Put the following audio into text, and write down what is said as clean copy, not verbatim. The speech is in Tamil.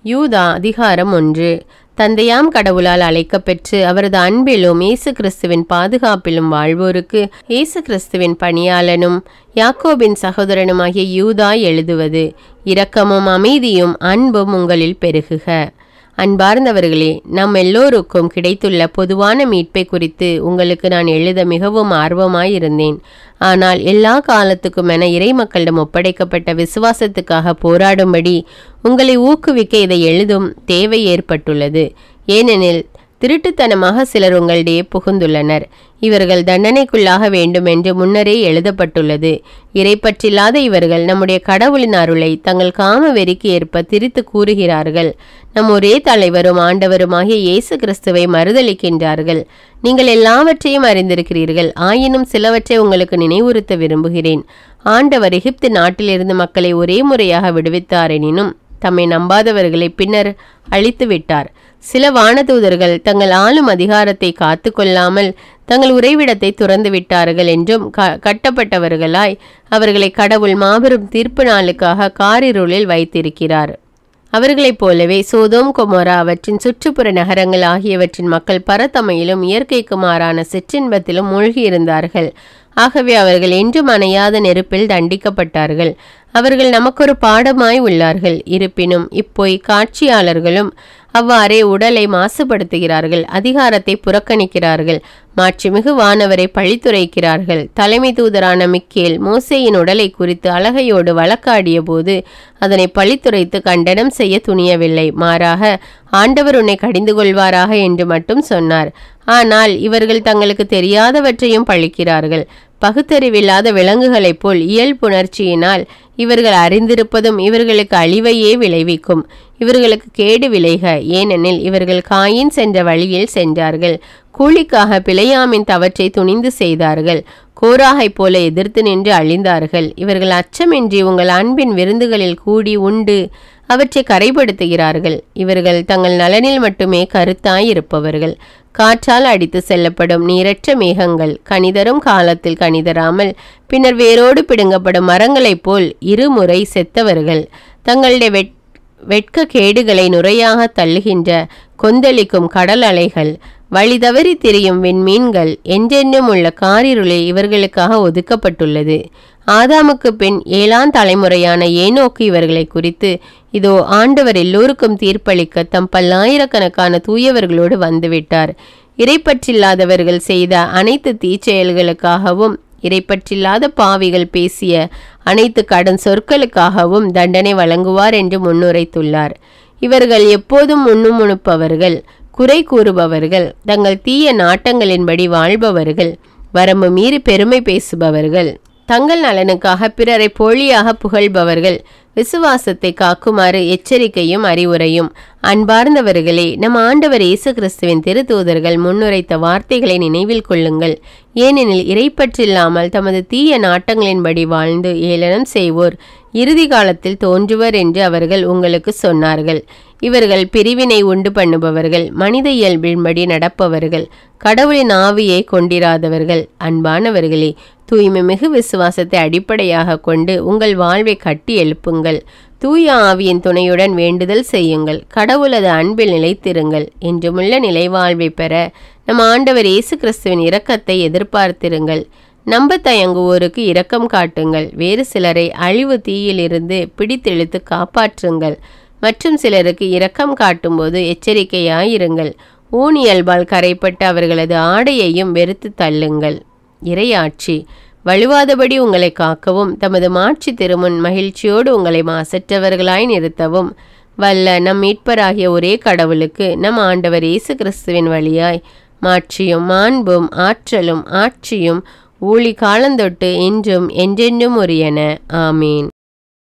யூதா அதிகாரம் 1. தந்தையாம் கடவுளால் அழைக்கப்பெற்று அவரது அன்பிலும் இயேசு கிறிஸ்துவின் பாதுகாப்பிலும் வாழ்வோருக்கு இயேசு கிறிஸ்துவின் பணியாளனும் யாக்கோபின் சகோதரனுமாகிய யூதா எழுதுவது. இரக்கமும் அமைதியும் அன்பும் உங்களில் பெருகுக. அன்பார்ந்தவர்களே, நம் எல்லோருக்கும் கிடைத்துள்ள பொதுவான மீட்பை குறித்து உங்களுக்கு நான் எழுத மிகவும் ஆர்வமாயிருந்தேன். ஆனால் எல்லா காலத்துக்குமென இறை மக்களிடம் ஒப்படைக்கப்பட்ட விசுவாசத்துக்காக போராடும்படி உங்களை ஊக்குவிக்க இதை எழுதும் தேவை ஏற்பட்டுள்ளது. ஏனெனில் திருட்டுத்தனமாக சிலர் உங்களிடையே புகுந்துள்ளனர். இவர்கள் தண்டனைக்குள்ளாக வேண்டும் என்று முன்னரே எழுதப்பட்டுள்ளது. இறைப்பற்றில்லாத இவர்கள் நம்முடைய கடவுளின் அருளை தங்கள் காம வெறிக்கு ஏற்ப திரித்து கூறுகிறார்கள். நம் ஒரே தலைவரும் ஆண்டவருமாகிய இயேசு கிறிஸ்துவை மறுதலிக்கின்றார்கள். நீங்கள் எல்லாவற்றையும் அறிந்திருக்கிறீர்கள். ஆயினும் சிலவற்றை உங்களுக்கு நினைவுறுத்த விரும்புகிறேன். ஆண்டவர் எகிப்து நாட்டிலிருந்து மக்களை ஒரே முறையாக விடுவித்தாரெனினும் தம்மை நம்பாதவர்களை பின்னர் அழித்து விட்டார். சில வானதூதர்கள் தங்கள் ஆளும் அதிகாரத்தை காத்து கொள்ளாமல் தங்கள் உறைவிடத்தை துறந்து விட்டார்கள் என்றும் கட்டப்பட்டவர்களாய் அவர்களை கடவுள் மாபெரும் தீர்ப்பு நாளுக்காக காரிருளில் வைத்திருக்கிறார். அவர்களைப் போலவே சோதோம் கொமோரா அவற்றின் சுற்றுப்புற நகரங்கள் ஆகியவற்றின் மக்கள் பரத்தமையிலும் இயற்கைக்கு மாறான சிற்றின்பத்திலும் மூழ்கியிருந்தார்கள். ஆகவே அவர்கள் என்றும் அணையாத நெருப்பில் தண்டிக்கப்பட்டார்கள். அவர்கள் நமக்கொரு பாடமாய் உள்ளார்கள். இருப்பினும் இப்போய் காட்சியாளர்களும் அவ்வாறே உடலை மாசுபடுத்துகிறார்கள், அதிகாரத்தை புறக்கணிக்கிறார்கள், மாட்சிமிகு வானவரை பழித்துரைக்கிறார்கள். தலைமை தூதரான மிக்கேல் மோசேயின் உடலை குறித்து அலகையோடு வழக்காடிய போது அதனை பழித்துரைத்து கண்டனம் செய்ய துணியவில்லை. மாறாக ஆண்டவர் உன்னை கடிந்து கொள்வாராக என்று மட்டும் சொன்னார். ஆனால் இவர்கள் தங்களுக்கு தெரியாதவற்றையும் பழிக்கிறார்கள். பகுத்தறிவில்லாத விலங்குகளைப் போல் இயல்புணர்ச்சியினால் இவர்கள் அறிந்திருப்பதும் இவர்களுக்கு அழிவையே விளைவிக்கும். இவர்களுக்கு கேடு விளைக. ஏனெனில் இவர்கள் காயின் சென்ற வழியில் சென்றார்கள். கூலிக்காக பிழையாமின் தவற்றை துணிந்து செய்தார்கள். கோராகை போல எதிர்த்து நின்று அழிந்தார்கள். இவர்கள் அச்சமின்றி உங்கள் அன்பின் விருந்துகளில் கூடி உண்டு அவற்றை கரைப்படுத்துகிறார்கள். இவர்கள் தங்கள் நலனில் மட்டுமே கருத்தாய் இருப்பவர்கள். காற்றால் அடித்து செல்லப்படும் நீரற்ற மேகங்கள், கனிதரும் காலத்தில் கனிதராமல் பின்னர் வேரோடு பிடுங்கப்படும் மரங்களைப் போல் இருமுறை செத்தவர்கள். தங்களுடைய வெட்க கேடுகளை நுரையாக தள்ளுகின்ற கொந்தளிக்கும் கடல் அலைகள், வழி தவறி திரியும் விண்மீன்கள், என்றென்றும் உள்ள காரிருளே இவர்களுக்காக ஒதுக்கப்பட்டுள்ளது. ஆதாமுக்கு பின் 7ஆம் தலைமுறையான ஏனோக்கு இவர்களை குறித்து, இதோ ஆண்டவர் எல்லோருக்கும் தீர்ப்பளிக்க தம் பல்லாயிரக்கணக்கான தூயவர்களோடு வந்துவிட்டார். இறைப்பற்றில்லாதவர்கள் செய்த அனைத்து தீச்செயல்களுக்காகவும் இறைப்பற்றில்லாத பாவிகள் பேசிய அனைத்து கடன் சொற்களுக்காகவும் தண்டனை வழங்குவார் என்று முன்னுரைத்துள்ளார். இவர்கள் எப்போதும் முணுமுணுப்பவர்கள், குறை கூறுபவர்கள், தங்கள் தீய நாட்டங்களின்படி வாழ்பவர்கள், வரம்பு மீறி பெருமை பேசுபவர்கள், தங்கள் நலனுக்காக பிறரை போலியாக புகழ்பவர்கள், விசுவாசத்தை காக்குமாறு எச்சரிக்கையும் அறிவுரையும். அன்பார்ந்தவர்களே, நம் ஆண்டவர் இயேசு கிறிஸ்துவின் திருத்தூதர்கள் முன்னுரைத்த வார்த்தைகளை நினைவில் கொள்ளுங்கள். ஏனெனில் இறைப்பற்றில்லாமல் தமது தீய நாட்டங்களின்படி வாழ்ந்து ஏளனம் செய்வோர் இறுதி காலத்தில் தோன்றுவர் என்று அவர்கள் உங்களுக்கு சொன்னார்கள். இவர்கள் பிரிவினை உண்டு பண்ணுபவர்கள், மனித இயல்பின்படி நடப்பவர்கள், கடவுளின் ஆவியை கொண்டிராதவர்கள். அன்பானவர்களே, தூய்மை மிகு விசுவாசத்தை அடிப்படையாக கொண்டு உங்கள் வாழ்வை கட்டி எழுப்புங்கள். தூய ஆவியின் துணையுடன் வேண்டுதல் செய்யுங்கள். கடவுளது அன்பில் நிலைத்திருங்கள். என்றுமுள்ள நிலைவாழ்வை பெற நம் ஆண்டவர் இயேசு கிறிஸ்துவின் இரக்கத்தை எதிர்பார்த்திருங்கள். நம்ப தயங்குவோருக்கு இரக்கம் காட்டுங்கள். வேறு சிலரை அழிவு தீயிலிருந்து பிடித்தெழுத்து காப்பாற்றுங்கள். மற்றும் சிலருக்கு இரக்கம் காட்டும்போது எச்சரிக்கையாயிருங்கள். ஊனியல்பால் கரைப்பட்ட அவர்களது ஆடையையும் வெறுத்து தள்ளுங்கள். இறையாட்சி வலுவாதபடி உங்களை காக்கவும் தமது மாட்சி திருமுன் மகிழ்ச்சியோடு உங்களை மாசற்றவர்களாய் நிறுத்தவும் வல்ல நம் மீட்பராகிய ஒரே கடவுளுக்கு நம் ஆண்டவர் இயேசு கிறிஸ்துவின் வழியாய் மாட்சியும் மாண்பும் ஆற்றலும் ஆட்சியும் ஊழி காலந்தொட்டு இன்றும் என்றென்றும் உரியன. ஆமீன்.